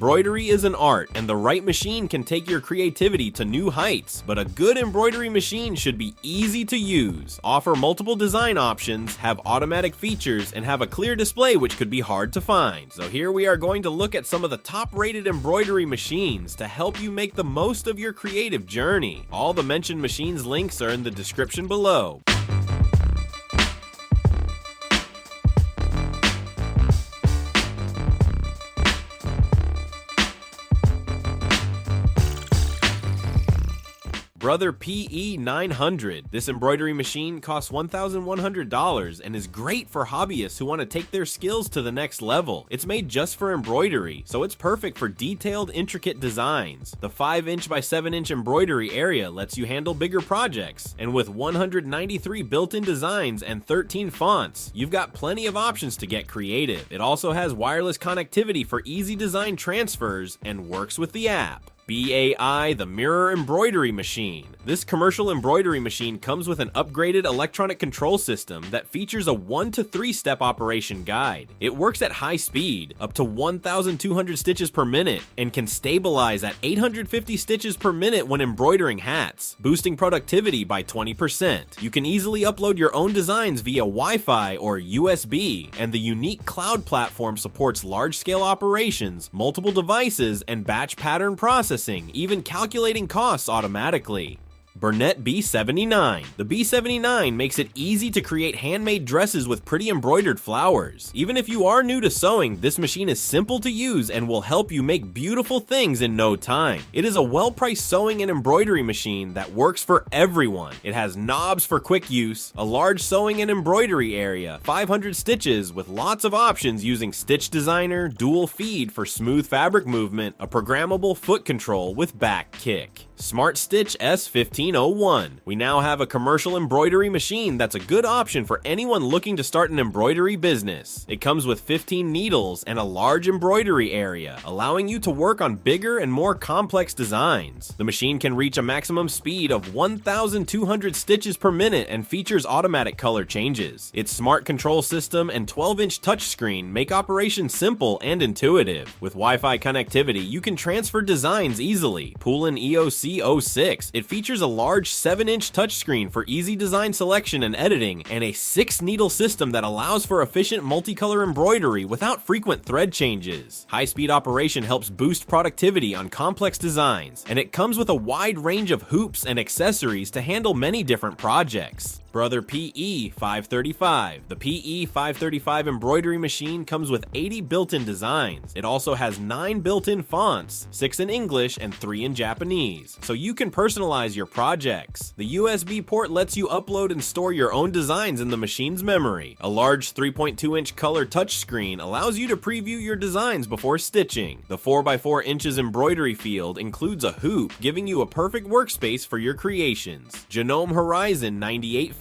Embroidery is an art, and the right machine can take your creativity to new heights, but a good embroidery machine should be easy to use, offer multiple design options, have automatic features, and have a clear display which could be hard to find. So here we are going to look at some of the top-rated embroidery machines to help you make the most of your creative journey. All the mentioned machines links are in the description below. Brother SE1900. This embroidery machine costs $1,100 and is great for hobbyists who want to take their skills to the next level. It's made just for embroidery, so it's perfect for detailed, intricate designs. The 5" by 7" embroidery area lets you handle bigger projects, and with 193 built-in designs and 13 fonts, you've got plenty of options to get creative. It also has wireless connectivity for easy design transfers and works with the app. BAI, the Mirror Embroidery Machine. This commercial embroidery machine comes with an upgraded electronic control system that features a 1 to 3 step operation guide. It works at high speed, up to 1,200 stitches per minute, and can stabilize at 850 stitches per minute when embroidering hats, boosting productivity by 20%. You can easily upload your own designs via Wi-Fi or USB, and the unique cloud platform supports large-scale operations, multiple devices, and batch pattern processing, even calculating costs automatically. Bernette B79. The B79 makes it easy to create handmade dresses with pretty embroidered flowers. Even if you are new to sewing, this machine is simple to use and will help you make beautiful things in no time. It is a well-priced sewing and embroidery machine that works for everyone. It has knobs for quick use, a large sewing and embroidery area, 500 stitches with lots of options using Stitch Designer, dual feed for smooth fabric movement, a programmable foot control with back kick. Smartstitch S-1501. We now have a commercial embroidery machine that's a good option for anyone looking to start an embroidery business. It comes with 15 needles and a large embroidery area, allowing you to work on bigger and more complex designs. The machine can reach a maximum speed of 1,200 stitches per minute and features automatic color changes. Its smart control system and 12" touchscreen make operation simple and intuitive. With Wi-Fi connectivity, you can transfer designs easily. Poolin EOC06. It features a large 7" touchscreen for easy design selection and editing, and a 6-needle system that allows for efficient multicolor embroidery without frequent thread changes. High-speed operation helps boost productivity on complex designs, and it comes with a wide range of hoops and accessories to handle many different projects. Brother PE535. The PE535 embroidery machine comes with 80 built-in designs. It also has 9 built-in fonts, 6 in English and 3 in Japanese, so you can personalize your projects. The USB port lets you upload and store your own designs in the machine's memory. A large 3.2" color touchscreen allows you to preview your designs before stitching. The 4x4 inches embroidery field includes a hoop, giving you a perfect workspace for your creations. Janome Horizon 9850.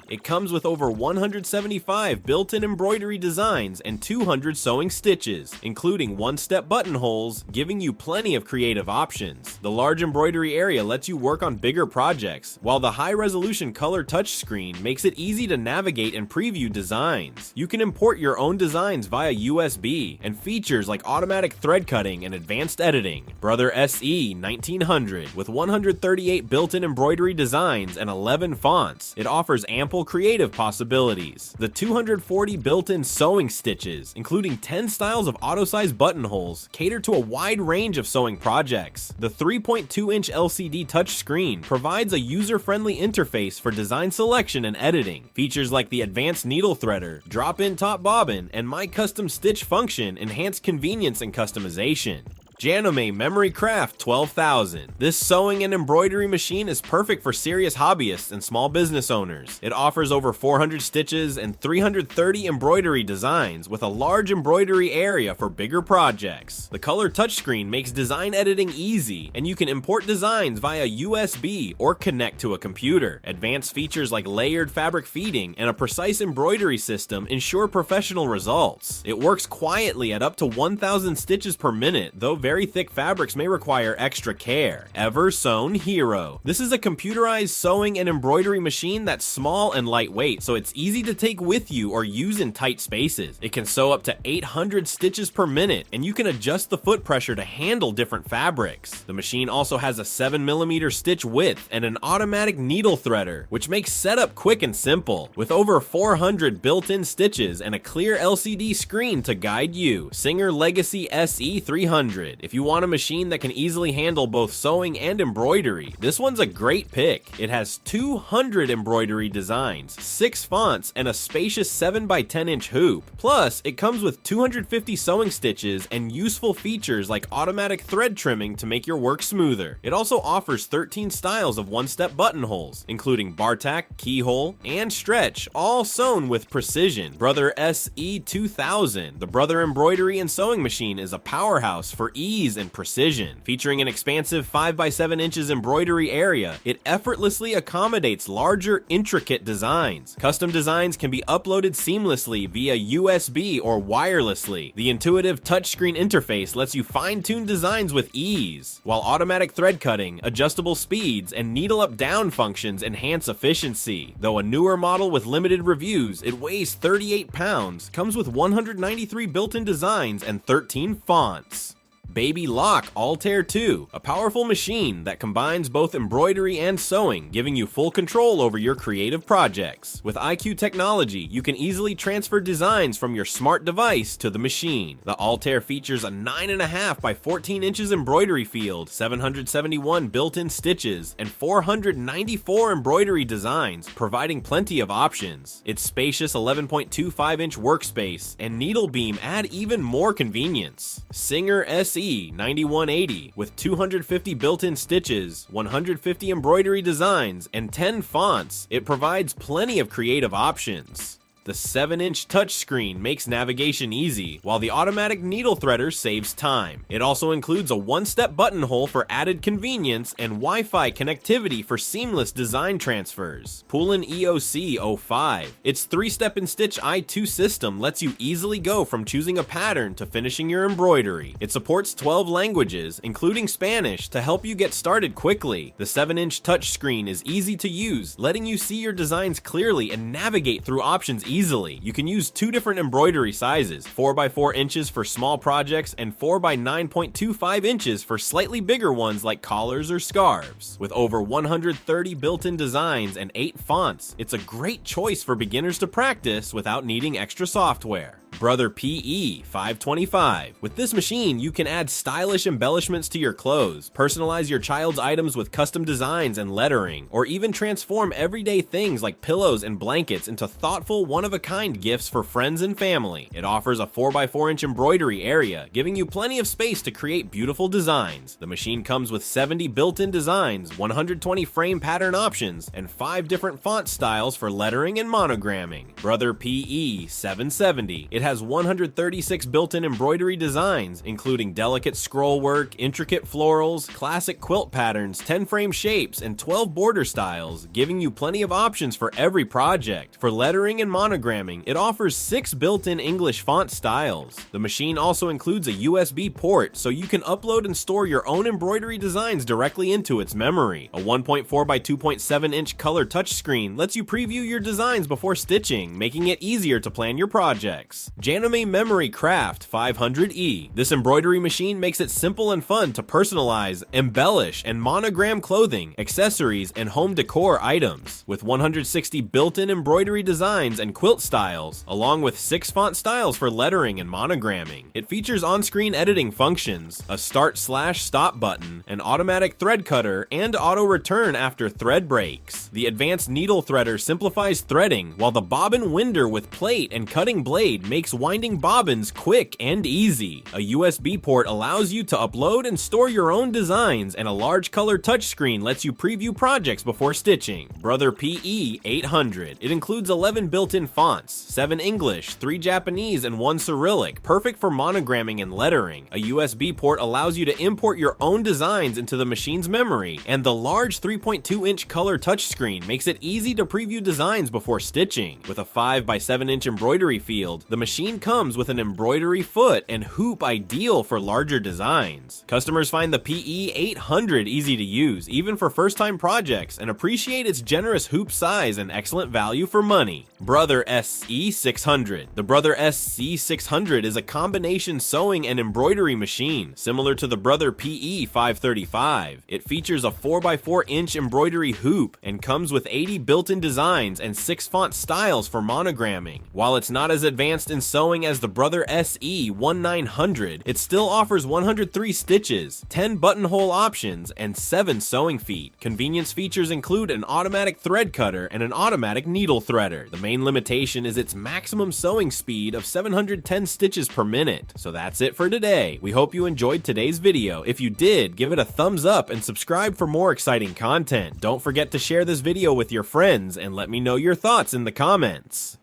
It comes with over 175 built-in embroidery designs and 200 sewing stitches, including one-step buttonholes, giving you plenty of creative options. The large embroidery area lets you work on bigger projects, while the high-resolution color touchscreen makes it easy to navigate and preview designs. You can import your own designs via USB, and features like automatic thread cutting and advanced editing. Brother SE1900. With 138 built-in embroidery designs and 11 fonts, it offers ample creative possibilities. The 240 built-in sewing stitches, including 10 styles of auto-size buttonholes, cater to a wide range of sewing projects. The 3.2" LCD touchscreen provides a user-friendly interface for design selection and editing. Features like the advanced needle threader, drop-in top bobbin, and My Custom Stitch function enhance convenience and customization. Janome Memory Craft 12,000. This sewing and embroidery machine is perfect for serious hobbyists and small business owners. It offers over 400 stitches and 330 embroidery designs with a large embroidery area for bigger projects. The color touchscreen makes design editing easy, and you can import designs via USB or connect to a computer. Advanced features like layered fabric feeding and a precise embroidery system ensure professional results. It works quietly at up to 1,000 stitches per minute, though very very thick fabrics may require extra care. EverSewn Hero. This is a computerized sewing and embroidery machine that's small and lightweight, so it's easy to take with you or use in tight spaces. It can sew up to 800 stitches per minute, and you can adjust the foot pressure to handle different fabrics. The machine also has a 7mm stitch width and an automatic needle threader, which makes setup quick and simple. With over 400 built-in stitches and a clear LCD screen to guide you. Singer Legacy SE300. If you want a machine that can easily handle both sewing and embroidery, this one's a great pick. It has 200 embroidery designs, 6 fonts, and a spacious 7x10-inch hoop. Plus, it comes with 250 sewing stitches and useful features like automatic thread trimming to make your work smoother. It also offers 13 styles of one-step buttonholes, including bar tack, keyhole, and stretch, all sewn with precision. Brother SE1900. The Brother Embroidery and Sewing Machine is a powerhouse for ease and precision. Featuring an expansive 5x7 inches embroidery area, it effortlessly accommodates larger, intricate designs. Custom designs can be uploaded seamlessly via USB or wirelessly. The intuitive touchscreen interface lets you fine-tune designs with ease, while automatic thread cutting, adjustable speeds, and needle up-down functions enhance efficiency. Though a newer model with limited reviews, it weighs 38 pounds, comes with 193 built-in designs and 13 fonts. Baby Lock Altair 2, a powerful machine that combines both embroidery and sewing, giving you full control over your creative projects. With IQ technology, you can easily transfer designs from your smart device to the machine. The Altair features a 9.5 by 14 inches embroidery field, 771 built-in stitches, and 494 embroidery designs, providing plenty of options. Its spacious 11.25-inch workspace and needle beam add even more convenience. Singer SE9180, with 250 built-in stitches, 150 embroidery designs, and 10 fonts, it provides plenty of creative options. The 7-inch touchscreen makes navigation easy, while the automatic needle threader saves time. It also includes a one-step buttonhole for added convenience and Wi-Fi connectivity for seamless design transfers. Poolin EOC05. Its 3-step and stitch i2 system lets you easily go from choosing a pattern to finishing your embroidery. It supports 12 languages, including Spanish, to help you get started quickly. The 7-inch touchscreen is easy to use, letting you see your designs clearly and navigate through options easily. You can use 2 different embroidery sizes, 4x4 inches for small projects and 4x9.25 inches for slightly bigger ones like collars or scarves. With over 130 built-in designs and 8 fonts, it's a great choice for beginners to practice without needing extra software. Brother PE525. With this machine, you can add stylish embellishments to your clothes, personalize your child's items with custom designs and lettering, or even transform everyday things like pillows and blankets into thoughtful, one-of-a-kind gifts for friends and family. It offers a 4x4-inch embroidery area, giving you plenty of space to create beautiful designs. The machine comes with 70 built-in designs, 120 frame pattern options, and 5 different font styles for lettering and monogramming. Brother PE770. It has 136 built-in embroidery designs, including delicate scroll work, intricate florals, classic quilt patterns, 10-frame shapes, and 12 border styles, giving you plenty of options for every project. For lettering and monogramming, it offers 6 built-in English font styles. The machine also includes a USB port, so you can upload and store your own embroidery designs directly into its memory. A 1.4 by 2.7 inch color touchscreen lets you preview your designs before stitching, making it easier to plan your projects. Janome Memory Craft 500E. This embroidery machine makes it simple and fun to personalize, embellish, and monogram clothing, accessories, and home decor items. With 160 built-in embroidery designs and quilt styles, along with 6 font styles for lettering and monogramming. It features on-screen editing functions, a start/stop button, an automatic thread cutter, and auto return after thread breaks. The advanced needle threader simplifies threading, while the bobbin winder with plate and cutting blade makes winding bobbins quick and easy. A USB port allows you to upload and store your own designs, and a large color touchscreen lets you preview projects before stitching. Brother PE800. It includes 11 built-in fonts, 7 English, 3 Japanese, and 1 Cyrillic, perfect for monogramming and lettering. A USB port allows you to import your own designs into the machine's memory, and the large 3.2-inch color touchscreen makes it easy to preview designs before stitching. With a 5 by 7 inch embroidery field, the machine machine comes with an embroidery foot and hoop ideal for larger designs. Customers find the PE800 easy to use, even for first-time projects, and appreciate its generous hoop size and excellent value for money. Brother SE1900. The Brother SE1900 is a combination sewing and embroidery machine, similar to the Brother PE535. It features a 4x4-inch embroidery hoop and comes with 80 built-in designs and 6 font styles for monogramming. While it's not as advanced in sewing as the Brother SE1900, it still offers 103 stitches, 10 buttonhole options, and 7 sewing feet. Convenience features include an automatic thread cutter and an automatic needle threader. The main limitation is its maximum sewing speed of 710 stitches per minute. So that's it for today. We hope you enjoyed today's video. If you did, give it a thumbs up and subscribe for more exciting content. Don't forget to share this video with your friends and let me know your thoughts in the comments.